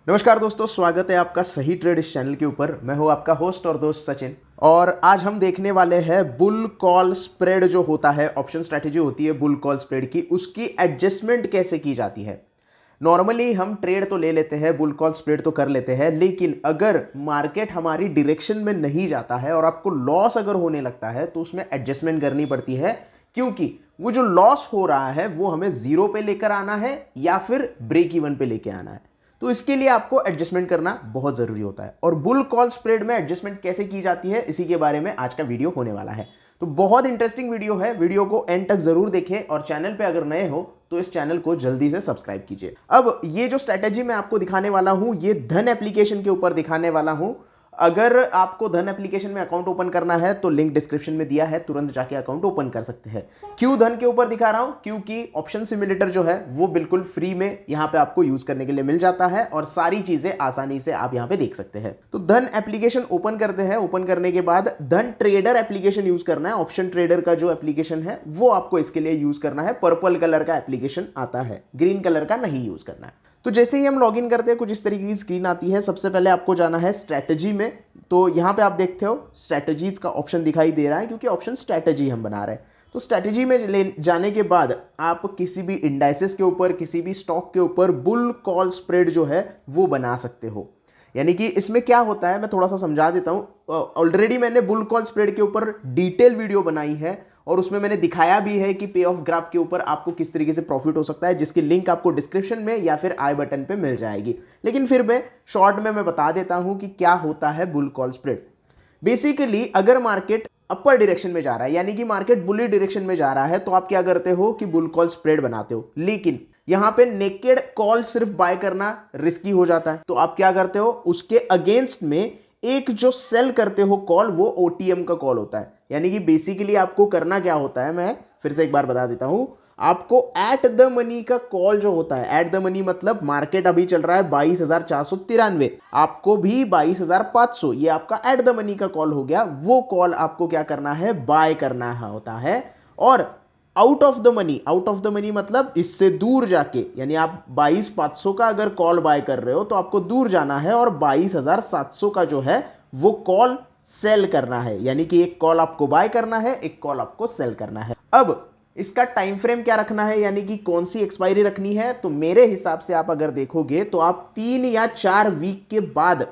नमस्कार दोस्तों, स्वागत है आपका सही ट्रेड इस चैनल के ऊपर। मैं हूं आपका होस्ट और दोस्त सचिन और आज हम देखने वाले हैं बुल कॉल स्प्रेड जो होता है, ऑप्शन स्ट्रैटेजी होती है बुल कॉल स्प्रेड की, उसकी एडजस्टमेंट कैसे की जाती है। नॉर्मली हम ट्रेड तो ले लेते हैं, बुल कॉल स्प्रेड तो कर लेते हैं, लेकिन अगर मार्केट हमारी डायरेक्शन में नहीं जाता है और आपको लॉस अगर होने लगता है तो उसमें एडजस्टमेंट करनी पड़ती है, क्योंकि वो जो लॉस हो रहा है वो हमें जीरो पे लेकर आना है या फिर ब्रेक इवन पे लेकर आना है। तो इसके लिए आपको एडजस्टमेंट करना बहुत जरूरी होता है और बुल कॉल स्प्रेड में एडजस्टमेंट कैसे की जाती है, इसी के बारे में आज का वीडियो होने वाला है। तो बहुत इंटरेस्टिंग वीडियो है, वीडियो को एंड तक जरूर देखें और चैनल पे अगर नए हो तो इस चैनल को जल्दी से सब्सक्राइब कीजिए। अब ये जो स्ट्रैटेजी मैं आपको दिखाने वाला हूं, ये धन एप्लीकेशन के ऊपर दिखाने वाला हूं। अगर आपको धन एप्लीकेशन में अकाउंट ओपन करना है तो लिंक डिस्क्रिप्शन में दिया है, तुरंत जाके अकाउंट ओपन कर सकते हैं। क्यों धन के ऊपर दिखा रहा हूं? क्योंकि ऑप्शन सिमुलेटर जो है वो बिल्कुल फ्री में यहां पे आपको यूज करने के लिए मिल जाता है और सारी चीजें आसानी से आप यहां पे देख सकते हैं। तो धन एप्लीकेशन ओपन करते हैं। ओपन करने के बाद धन ट्रेडर एप्लीकेशन यूज करना है। ऑप्शन ट्रेडर का जो एप्लीकेशन है वो आपको इसके लिए यूज करना है। पर्पल कलर का एप्लीकेशन आता है, ग्रीन कलर का नहीं यूज करना है। तो जैसे ही हम लॉगिन करते हैं कुछ इस तरीके की स्क्रीन आती है। सबसे पहले आपको जाना है स्ट्रैटेजी में। तो यहां पे आप देखते हो स्ट्रैटेजीज का ऑप्शन दिखाई दे रहा है, क्योंकि ऑप्शन स्ट्रैटेजी हम बना रहे हैं। तो स्ट्रैटेजी में जाने के बाद आप किसी भी इंडाइसेस के ऊपर, किसी भी स्टॉक के ऊपर बुल कॉल स्प्रेड जो है वो बना सकते हो। यानी कि इसमें क्या होता है मैं थोड़ा सा समझा देता हूं। ऑलरेडी मैंने बुल कॉल स्प्रेड के ऊपर डिटेल वीडियो बनाई है और उसमें मैंने दिखाया भी है कि पे ऑफ ग्राफ के ऊपर आपको किस तरीके से प्रॉफिट हो सकता है, जिसकी लिंक आपको डिस्क्रिप्शन में या फिर आई बटन पे मिल जाएगी। लेकिन फिर मैं शॉर्ट में मैं बता देता हूं कि क्या होता है बुल कॉल स्प्रेड। बेसिकली अगर मार्केट अपर डायरेक्शन में जा रहा है, यानी कि मार्केट बुली डायरेक्शन में जा रहा है, तो आप क्या करते हो कि बुल कॉल स्प्रेड बनाते हो। लेकिन यहां पे नेकेड कॉल सिर्फ बाय करना रिस्की हो जाता है, तो आप क्या करते हो, उसके अगेंस्ट में एक जो सेल करते हो कॉल, वो ओटीएम का कॉल होता है। यानी कि बेसिकली आपको करना क्या होता है, मैं फिर से एक बार बता देता हूं। आपको एट द मनी का कॉल जो होता है, एट द मनी मतलब मार्केट अभी चल रहा है 22,493, आपको भी 22,500, ये आपका एट द मनी का कॉल हो गया। वो कॉल आपको क्या करना है, बाय करना होता है। और out of the money, out of the money मतलब इससे दूर जाके, यानी आप 22,500 का अगर कॉल बाय कर रहे हो तो आपको दूर जाना है और 22,700 का जो है वो कॉल सेल करना है। यानी कि एक कॉल आपको बाय करना है, एक कॉल आपको सेल करना है। अब इसका टाइम फ्रेम क्या रखना है, यानी कि कौन सी एक्सपायरी रखनी है, तो मेरे हिसाब से आप अगर देखोगे तो आप 3 या 4 वीक के बाद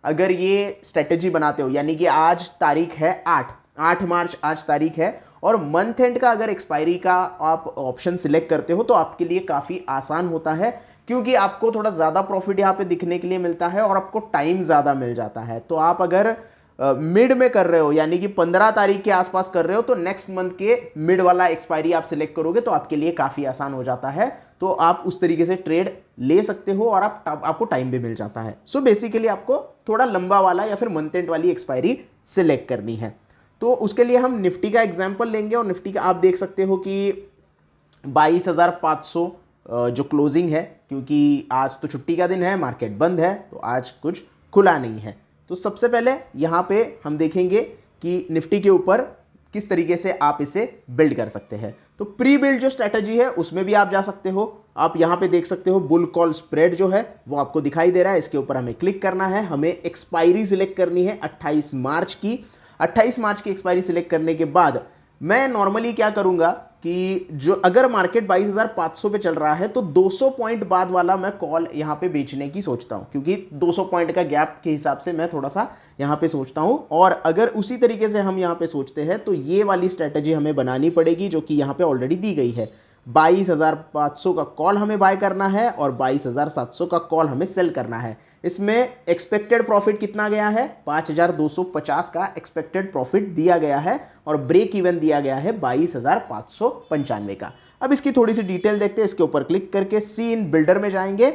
अगर ये स्ट्रेटेजी बनाते हो, यानी कि आज तारीख है 8 मार्च आज तारीख है, और मंथ एंड का अगर एक्सपायरी का आप ऑप्शन सिलेक्ट करते हो तो आपके लिए काफ़ी आसान होता है, क्योंकि आपको थोड़ा ज़्यादा प्रॉफिट यहाँ पे दिखने के लिए मिलता है और आपको टाइम ज़्यादा मिल जाता है। तो आप अगर मिड में कर रहे हो, यानी कि 15 तारीख के आसपास कर रहे हो, तो नेक्स्ट मंथ के मिड वाला एक्सपायरी आप सिलेक्ट करोगे तो आपके लिए काफ़ी आसान हो जाता है। तो आप उस तरीके से ट्रेड ले सकते हो और आपको टाइम भी मिल जाता है। सो बेसिकली आपको थोड़ा लंबा वाला या फिर मंथ एंड वाली एक्सपायरी सिलेक्ट करनी है। तो उसके लिए हम निफ्टी का एग्जाम्पल लेंगे और निफ्टी का आप देख सकते हो कि 22,500 जो क्लोजिंग है, क्योंकि आज तो छुट्टी का दिन है, मार्केट बंद है, तो आज कुछ खुला नहीं है। तो सबसे पहले यहाँ पे हम देखेंगे कि निफ्टी के ऊपर किस तरीके से आप इसे बिल्ड कर सकते हैं। तो प्री बिल्ड जो स्ट्रैटेजी है उसमें भी आप जा सकते हो। आप यहाँ पे देख सकते हो बुल कॉल स्प्रेड जो है वो आपको दिखाई दे रहा है। इसके ऊपर हमें क्लिक करना है, हमें एक्सपायरी सिलेक्ट करनी है 28 मार्च की। 28 मार्च की एक्सपायरी सिलेक्ट करने के बाद मैं नॉर्मली क्या करूंगा कि जो अगर मार्केट 22,500 पे चल रहा है तो 200 पॉइंट बाद वाला मैं कॉल यहां पे बेचने की सोचता हूं, क्योंकि 200 पॉइंट का गैप के हिसाब से मैं थोड़ा सा यहां पे सोचता हूं। और अगर उसी तरीके से हम यहां पे सोचते हैं तो ये वाली स्ट्रेटेजी हमें बनानी पड़ेगी, जो कि यहां पे ऑलरेडी दी गई है। 22,500 का कॉल हमें बाय करना है और 22,700 का कॉल हमें सेल करना है। इसमें एक्सपेक्टेड प्रॉफिट कितना गया है, 5,250 का एक्सपेक्टेड प्रॉफिट दिया गया है और ब्रेक इवन दिया गया है 22,595 का। अब इसकी थोड़ी सी डिटेल देखते हैं। इसके ऊपर क्लिक करके सी इन बिल्डर में जाएंगे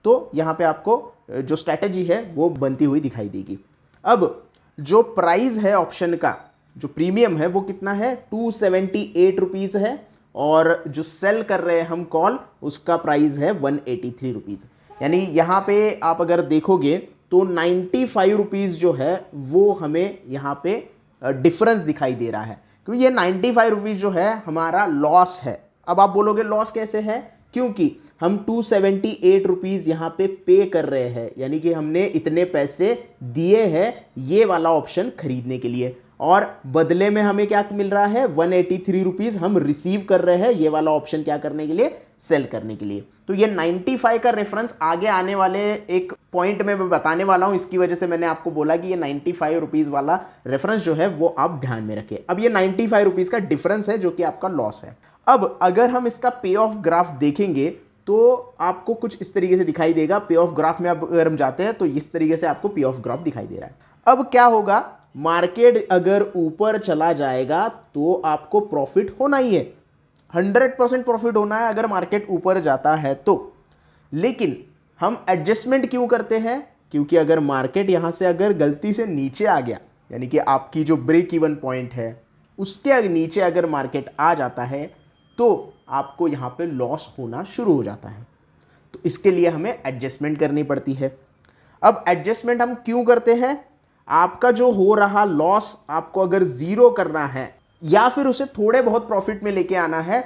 तो यहाँ पे आपको जो स्ट्रैटेजी है वो बनती हुई दिखाई देगी। अब जो प्राइस है ऑप्शन का, जो प्रीमियम है वो कितना है, 278 रुपीज़ है, और जो सेल कर रहे हैं हम कॉल उसका प्राइस है 183 रुपीज़। यानी यहाँ पे आप अगर देखोगे तो 95 रुपीज़ जो है वो हमें यहाँ पे डिफरेंस दिखाई दे रहा है, क्योंकि ये 95 रुपीज़ जो है हमारा लॉस है। अब आप बोलोगे लॉस कैसे है, क्योंकि हम 278 रुपीज़ यहाँ पे कर रहे हैं, यानी कि हमने इतने पैसे दिए हैं ये वाला ऑप्शन खरीदने के लिए, और बदले में हमें क्या मिल रहा है, 183 रुपीज़ हम रिसीव कर रहे हैं ये वाला ऑप्शन क्या करने के लिए, सेल करने के लिए। तो ये 95 का रेफरेंस आगे आने वाले एक पॉइंट में मैं बताने वाला हूं, इसकी वजह से मैंने आपको बोला कि ये 95 रुपीज़ वाला रेफरेंस जो है वो आप ध्यान में रखें। अब ये 95 रुपीज़ का डिफरेंस है जो कि आपका लॉस है। अब अगर हम इसका पे ऑफ ग्राफ देखेंगे तो आपको कुछ इस तरीके से दिखाई देगा। पे ऑफ ग्राफ में अब अगर हम जाते हैं तो इस तरीके से आपको पे ऑफ ग्राफ दिखाई दे रहा है। अब क्या होगा, मार्केट अगर ऊपर चला जाएगा तो आपको प्रॉफिट होना ही है, 100% प्रॉफिट होना है अगर मार्केट ऊपर जाता है तो। लेकिन हम एडजस्टमेंट क्यों करते हैं, क्योंकि अगर मार्केट यहां से अगर गलती से नीचे आ गया, यानी कि आपकी जो ब्रेक इवन पॉइंट है उसके नीचे अगर मार्केट आ जाता है तो आपको यहां पे लॉस होना शुरू हो जाता है। तो इसके लिए हमें एडजस्टमेंट करनी पड़ती है। अब एडजस्टमेंट हम क्यों करते हैं, आपका जो हो रहा लॉस आपको अगर ज़ीरो करना है या फिर उसे थोड़े बहुत प्रॉफिट में लेके आना है,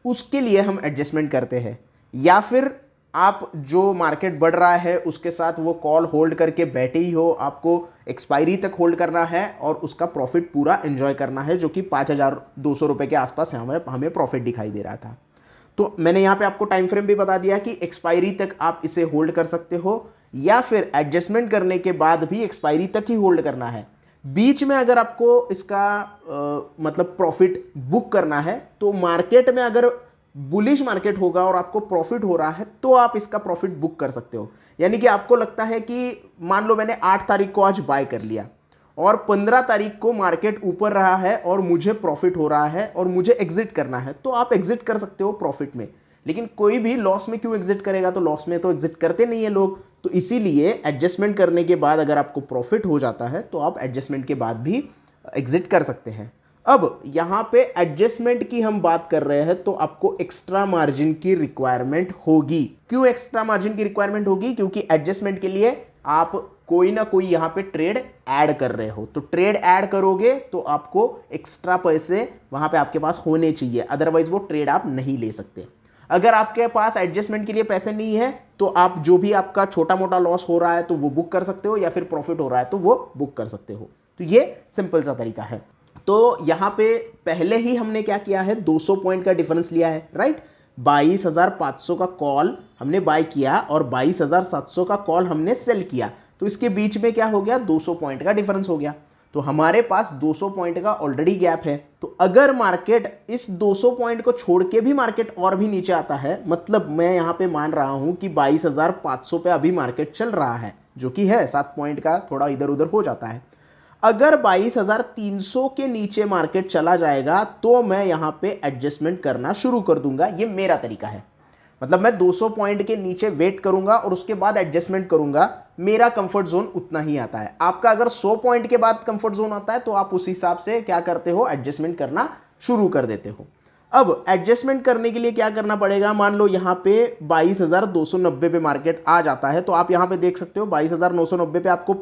उसके लिए हम एडजस्टमेंट करते हैं। या फिर आप जो मार्केट बढ़ रहा है उसके साथ वो कॉल होल्ड करके बैठे ही हो, आपको एक्सपायरी तक होल्ड करना है और उसका प्रॉफिट पूरा एंजॉय करना है, जो कि 5200 रुपये के आसपास हमें प्रॉफिट दिखाई दे रहा था। तो मैंने यहाँ पे आपको टाइम फ्रेम भी बता दिया कि एक्सपायरी तक आप इसे होल्ड कर सकते हो या फिर एडजस्टमेंट करने के बाद भी एक्सपायरी तक ही होल्ड करना है। बीच में अगर आपको इसका मतलब प्रॉफिट बुक करना है तो मार्केट में अगर बुलिश मार्केट होगा और आपको प्रॉफिट हो रहा है तो आप इसका प्रॉफिट बुक कर सकते हो। यानी कि आपको लगता है कि मान लो मैंने 8 तारीख को आज बाय कर लिया और 15 तारीख को मार्केट ऊपर रहा है और मुझे प्रॉफिट हो रहा है और मुझे एग्जिट करना है, तो आप एग्जिट कर सकते हो प्रॉफिट में। लेकिन कोई भी लॉस में क्यों एग्जिट करेगा, तो लॉस में तो एग्जिट करते नहीं है लोग। तो इसीलिए एडजस्टमेंट करने के बाद अगर आपको प्रॉफिट हो जाता है तो आप एडजस्टमेंट के बाद भी एग्जिट कर सकते हैं। अब यहाँ पे एडजस्टमेंट की हम बात कर रहे हैं तो आपको एक्स्ट्रा मार्जिन की रिक्वायरमेंट होगी। क्यों एक्स्ट्रा मार्जिन की रिक्वायरमेंट होगी, क्योंकि एडजस्टमेंट के लिए आप कोई ना कोई यहाँ पे ट्रेड ऐड कर रहे हो, तो ट्रेड ऐड करोगे तो आपको एक्स्ट्रा पैसे वहाँ पे आपके पास होने चाहिए, अदरवाइज वो ट्रेड आप नहीं ले सकते। अगर आपके पास एडजस्टमेंट के लिए पैसे नहीं है तो आप जो भी आपका छोटा मोटा लॉस हो रहा है तो वो बुक कर सकते हो, या फिर प्रॉफिट हो रहा है तो वो बुक कर सकते हो। तो ये सिंपल सा तरीका है। तो यहाँ पे पहले ही हमने क्या किया है, 200 पॉइंट का डिफरेंस लिया है, राइट। 22,500 का कॉल हमने बाय किया और 22,700 का कॉल हमने सेल किया, तो इसके बीच में क्या हो गया, 200 पॉइंट का डिफरेंस हो गया। तो हमारे पास 200 पॉइंट का ऑलरेडी गैप है। तो अगर मार्केट इस 200 पॉइंट को छोड़ के भी मार्केट और भी नीचे आता है, मतलब मैं यहाँ पे मान रहा हूँ कि 22,500 पे अभी मार्केट चल रहा है, जो कि है 7 पॉइंट का थोड़ा इधर उधर हो जाता है। अगर 22,300 के नीचे मार्केट चला जाएगा तो मैं यहाँ पे एडजस्टमेंट करना शुरू कर दूंगा। ये मेरा तरीका है, मतलब मैं 200 पॉइंट के नीचे वेट करूंगा और उसके बाद एडजस्टमेंट करूंगा। मेरा कंफर्ट जोन उतना ही आता है। आपका अगर 100 पॉइंट के बाद कंफर्ट जोन आता है तो आप उस हिसाब से क्या करते हो, एडजस्टमेंट करना शुरू कर देते हो। अब एडजस्टमेंट करने के लिए क्या करना पड़ेगा, मान लो यहाँ पे 22,290 पे मार्केट आ जाता है, तो आप यहाँ पे देख सकते हो 22,990 पे आपको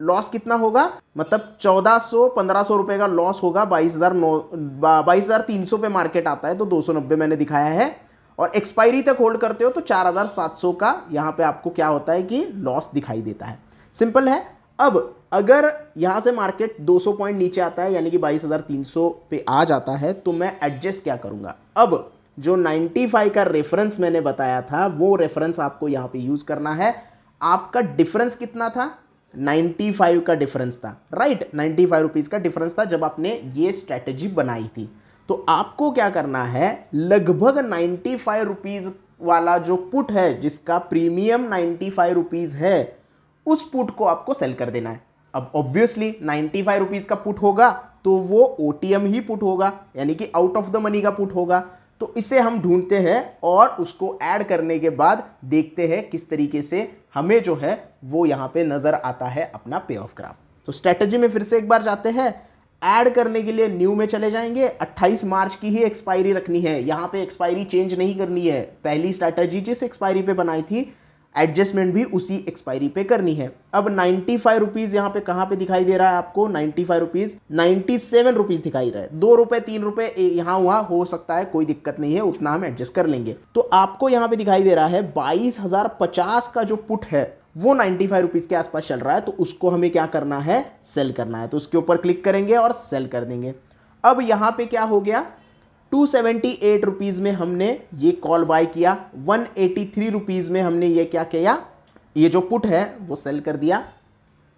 लॉस कितना होगा, मतलब 1400-1500 रुपए का लॉस होगा। 22,300 पे मार्केट आता है तो 290 मैंने दिखाया है, और एक्सपायरी तक होल्ड करते हो तो 4,700 का यहाँ पे आपको क्या होता है कि लॉस दिखाई देता है। सिंपल है। अब अगर यहाँ से मार्केट 200 पॉइंट नीचे आता है, यानी कि 22,300 पे आ जाता है, तो मैं एडजस्ट क्या करूँगा। अब जो 95 का रेफरेंस मैंने बताया था वो रेफरेंस आपको यहाँ पे यूज़ करना है। आपका डिफरेंस कितना था, 95 का डिफरेंस था, राइट। 95 रुपीज़ का डिफरेंस था जब आपने ये स्ट्रैटेजी बनाई थी। तो आपको क्या करना है, लगभग 95 रुपीज़ वाला जो पुट है जिसका प्रीमियम 95 रुपीज़ है, उस पुट को आपको सेल कर देना है। अब ऑब्वियसली 95 रुपीज़ का पुट होगा तो वो OTM ही पुट होगा, यानी कि आउट ऑफ द मनी का पुट होगा। तो इसे हम ढूंढते हैं और उसको ऐड करने के बाद देखते हैं किस तरीके से हमें जो है वो यहाँ पे नज़र आता है अपना पे ऑफ ग्राफ। तो स्ट्रैटेजी में फिर से एक बार जाते हैं। ऐड करने के लिए न्यू में चले जाएंगे। 28 मार्च की ही एक्सपायरी रखनी है, यहाँ पे एक्सपायरी चेंज नहीं करनी है। पहली स्ट्रैटेजी जिस एक्सपायरी पे बनाई थी एडजस्टमेंट भी उसी एक्सपायरी पे करनी है। अब 95 रुपीज़ यहाँ पे कहाँ पे दिखाई दे रहा है आपको? 95 रुपीज़ 97 रुपीज़ दिखाई रहा है। 2 रुपये 3 रुपये यहाँ वहाँ हो सकता है, कोई दिक्कत नहीं है, उतना हम एडजस्ट कर लेंगे। तो आपको यहाँ पे दिखाई दे रहा है 22,050 का जो पुट है वो 95 रुपीज़ के आसपास चल रहा है, तो उसको हमें क्या करना है? सेल करना है। तो उसके ऊपर क्लिक करेंगे और सेल कर देंगे। अब यहाँ पे क्या हो गया? 278 रुपीज़ में हमने ये कॉल बाय किया, 183 रुपीज़ में हमने ये क्या किया? ये जो पुट है वो सेल कर दिया।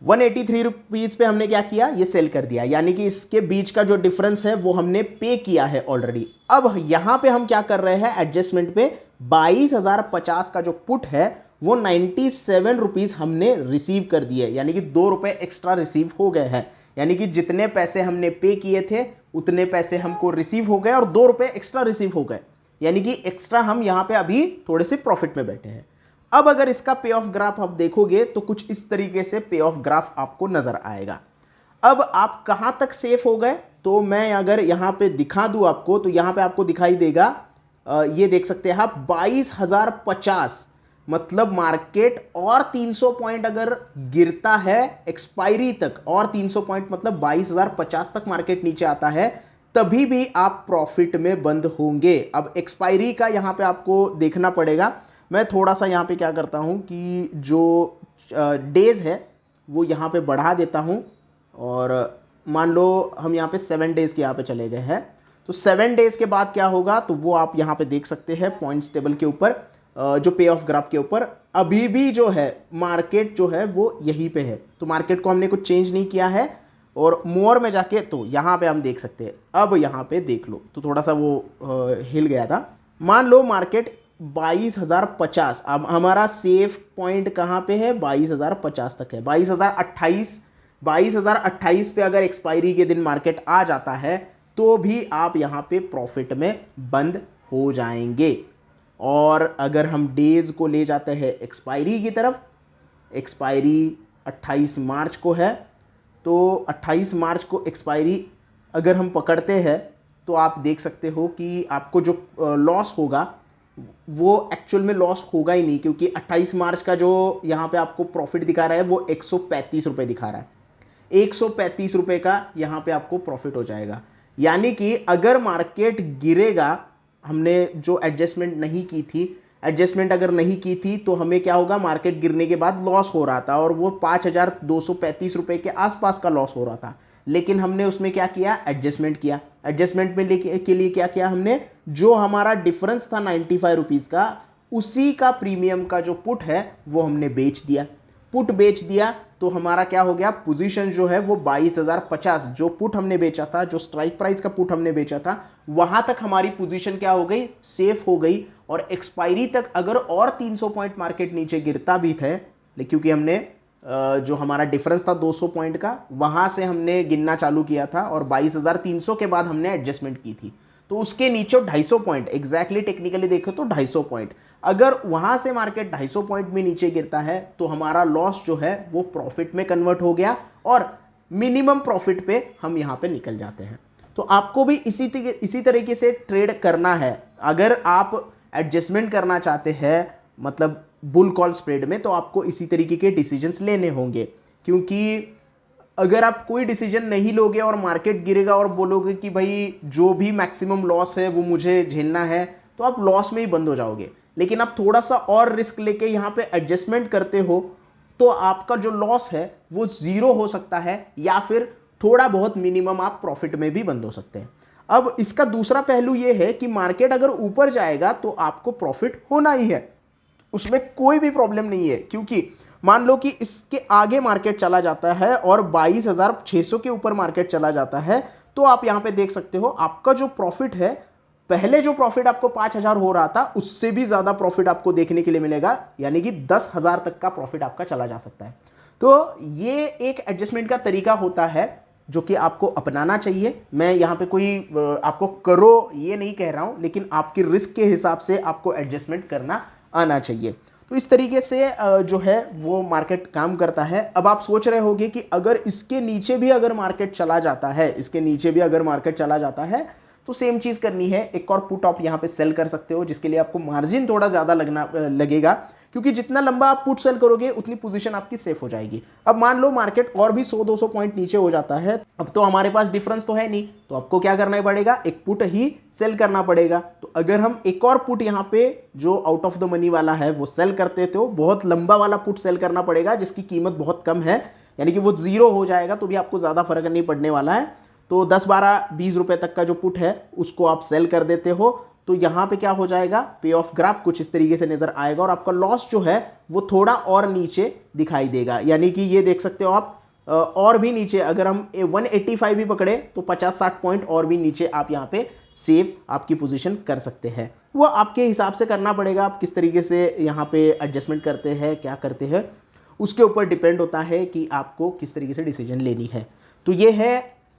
183 रुपीज़ पे हमने क्या किया? ये सेल कर दिया, यानी कि इसके बीच का जो डिफरेंस है वो हमने पे किया है ऑलरेडी। अब यहाँ पे हम क्या कर रहे हैं? एडजस्टमेंट पे 22,050 का जो पुट है वो 97 रुपीज़ हमने रिसीव कर दिए, यानी कि 2 रुपये एक्स्ट्रा रिसीव हो गए हैं। यानी कि जितने पैसे हमने पे किए थे उतने पैसे हमको रिसीव हो गए और 2 रुपये एक्स्ट्रा रिसीव हो गए, यानी कि एक्स्ट्रा हम यहाँ पे अभी थोड़े से प्रॉफिट में बैठे हैं। अब अगर इसका पे ऑफ ग्राफ आप देखोगे तो कुछ इस तरीके से पे ऑफ ग्राफ आपको नजर आएगा। अब आप कहाँ तक सेफ हो गए? तो मैं अगर यहाँ पे दिखा दूँ आपको, तो यहाँ पे आपको दिखाई देगा, ये देख सकते हैं आप 22,050, मतलब मार्केट और 300 पॉइंट अगर गिरता है एक्सपायरी तक, और 300 पॉइंट मतलब 22,050 तक मार्केट नीचे आता है, तभी भी आप प्रॉफिट में बंद होंगे। अब एक्सपायरी का यहाँ पे आपको देखना पड़ेगा। मैं थोड़ा सा यहाँ पे क्या करता हूँ कि जो डेज है वो यहाँ पे बढ़ा देता हूँ, और मान लो हम यहाँ पे 7 डेज़ के यहाँ पे चले गए हैं। तो 7 डेज़ के बाद क्या होगा तो वो आप यहाँ पे देख सकते हैं पॉइंट्स टेबल के ऊपर, जो पे ऑफ ग्राफ के ऊपर अभी भी जो है मार्केट जो है वो यहीं पे है। तो मार्केट को हमने कुछ चेंज नहीं किया है, और मोर में जाके तो यहाँ पे हम देख सकते हैं। अब यहाँ पे देख लो तो थोड़ा सा वो हिल गया था। मान लो मार्केट 22,050, अब हमारा सेफ पॉइंट कहाँ पे है? 22,050 तक है। 22,028 पे अगर एक्सपायरी के दिन मार्केट आ जाता है तो भी आप यहाँ पे प्रॉफिट में बंद हो जाएंगे। और अगर हम डेज को ले जाते हैं एक्सपायरी की तरफ, एक्सपायरी 28 मार्च को है, तो 28 मार्च को एक्सपायरी अगर हम पकड़ते हैं तो आप देख सकते हो कि आपको जो लॉस होगा वो एक्चुअल में लॉस होगा ही नहीं, क्योंकि 28 मार्च का जो यहाँ पे आपको प्रॉफिट दिखा रहा है वो 135 रुपये दिखा रहा है। 135 रुपये का यहाँ पे आपको प्रॉफिट हो जाएगा। यानी कि अगर मार्केट गिरेगा, हमने जो एडजस्टमेंट नहीं की थी, एडजस्टमेंट अगर नहीं की थी तो हमें क्या होगा? मार्केट गिरने के बाद लॉस हो रहा था, और वो 5,235 रुपये के आसपास का लॉस हो रहा था। लेकिन हमने उसमें क्या किया? एडजस्टमेंट किया। एडजस्टमेंट में के लिए क्या किया हमने? जो हमारा डिफरेंस था 95 रुपीज़ का, उसी का प्रीमियम का जो पुट है वो हमने बेच दिया। पुट बेच दिया तो हमारा क्या हो गया? पोजीशन जो है वो 22,050, जो पुट हमने बेचा था, जो स्ट्राइक प्राइस का पुट हमने बेचा था, वहां तक हमारी पोजीशन क्या हो गई? सेफ हो गई। और एक्सपायरी तक अगर और 300 पॉइंट मार्केट नीचे गिरता भी थे, क्योंकि हमने जो हमारा डिफरेंस था 200 पॉइंट का, वहां से हमने गिनना चालू किया था, और 22,300 के बाद हमने एडजस्टमेंट की थी, तो उसके नीचे 250 पॉइंट, एग्जैक्टली टेक्निकली देखो तो 250 पॉइंट, अगर वहां से मार्केट 250 पॉइंट में नीचे गिरता है तो हमारा लॉस जो है वो प्रॉफिट में कन्वर्ट हो गया, और मिनिमम प्रॉफिट पे हम यहाँ पे निकल जाते हैं। तो आपको भी इसी तरीके से ट्रेड करना है। अगर आप एडजस्टमेंट करना चाहते हैं, मतलब बुल कॉल स्प्रेड में, तो आपको इसी तरीके के डिसीजंस लेने होंगे। क्योंकि अगर आप कोई डिसीजन नहीं लोगे और मार्केट गिरेगा और बोलोगे कि भाई जो भी मैक्सिमम लॉस है वो मुझे झेलना है, तो आप लॉस में ही बंद हो जाओगे। लेकिन आप थोड़ा सा और रिस्क लेके यहाँ पे एडजस्टमेंट करते हो तो आपका जो लॉस है वो 0 हो सकता है, या फिर थोड़ा बहुत मिनिमम आप प्रॉफिट में भी बंद हो सकते हैं। अब इसका दूसरा पहलू ये है कि मार्केट अगर ऊपर जाएगा तो आपको प्रॉफिट होना ही है, उसमें कोई भी प्रॉब्लम नहीं है। क्योंकि मान लो कि इसके आगे मार्केट चला जाता है और 22,600 के ऊपर मार्केट चला जाता है, तो आप यहां पे देख सकते हो आपका जो प्रॉफिट है, पहले जो प्रॉफिट आपको 5,000 हो रहा था उससे भी ज्यादा प्रॉफिट आपको देखने के लिए मिलेगा, यानी कि 10,000 तक का प्रॉफिट आपका चला जा सकता है। तो ये एक एडजस्टमेंट का तरीका होता है जो कि आपको अपनाना चाहिए। मैं यहाँ पे कोई आपको करो ये नहीं कह रहा हूँ, लेकिन आपके रिस्क के हिसाब से आपको एडजस्टमेंट करना आना चाहिए। तो इस तरीके से जो है वो मार्केट काम करता है। अब आप सोच रहे होंगे कि अगर इसके नीचे भी अगर मार्केट चला जाता है, इसके नीचे भी अगर मार्केट चला जाता है तो सेम चीज़ करनी है, एक और पुट आप यहाँ पे सेल कर सकते हो, जिसके लिए आपको मार्जिन थोड़ा ज़्यादा लगेगा, क्योंकि जितना लंबा आप पुट सेल करोगे उतनी पोजीशन आपकी सेफ हो जाएगी। अब मान लो मार्केट और भी 100-200 पॉइंट नीचे हो जाता है, अब तो हमारे पास डिफरेंस तो है नहीं, तो आपको क्या करना पड़ेगा, एक पुट ही सेल करना पड़ेगा। तो अगर हम एक और पुट यहाँ पे जो आउट ऑफ द मनी वाला है वो सेल करते तो बहुत लंबा वाला पुट सेल करना पड़ेगा जिसकी कीमत बहुत कम है, यानी कि वो जीरो हो जाएगा तो भी आपको ज़्यादा फर्क नहीं पड़ने वाला है। तो 10, 12, 20 रुपए तक का जो पुट है उसको आप सेल कर देते हो, तो यहाँ पे क्या हो जाएगा, पे ऑफ ग्राफ कुछ इस तरीके से नजर आएगा और आपका लॉस जो है वो थोड़ा और नीचे दिखाई देगा। यानी कि ये देख सकते हो आप और भी नीचे, अगर हम 185 भी पकड़े तो 50-60 पॉइंट और भी नीचे आप यहाँ पे सेव आपकी पोजीशन कर सकते हैं। वो आपके हिसाब से करना पड़ेगा, आप किस तरीके से यहाँ पे एडजस्टमेंट करते हैं, क्या करते हैं, उसके ऊपर डिपेंड होता है कि आपको किस तरीके से डिसीजन लेनी है। तो ये है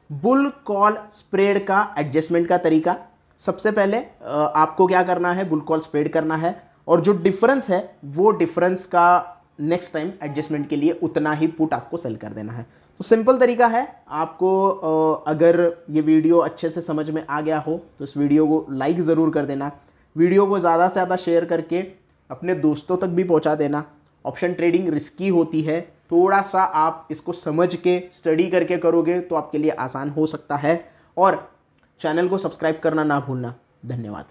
बुल कॉल स्प्रेड का एडजस्टमेंट का तरीका। सबसे पहले आपको क्या करना है, बुल कॉल स्प्रेड करना है और जो डिफरेंस है वो डिफरेंस का नेक्स्ट टाइम एडजस्टमेंट के लिए उतना ही पुट आपको सेल कर देना है। तो सिंपल तरीका है। आपको अगर ये वीडियो अच्छे से समझ में आ गया हो तो इस वीडियो को लाइक ज़रूर कर देना, वीडियो को ज़्यादा से ज़्यादा शेयर करके अपने दोस्तों तक भी पहुंचा देना। ऑप्शन ट्रेडिंग रिस्की होती है, थोड़ा सा आप इसको समझ के स्टडी करके करोगे तो आपके लिए आसान हो सकता है। और चैनल को सब्सक्राइब करना ना भूलना। धन्यवाद।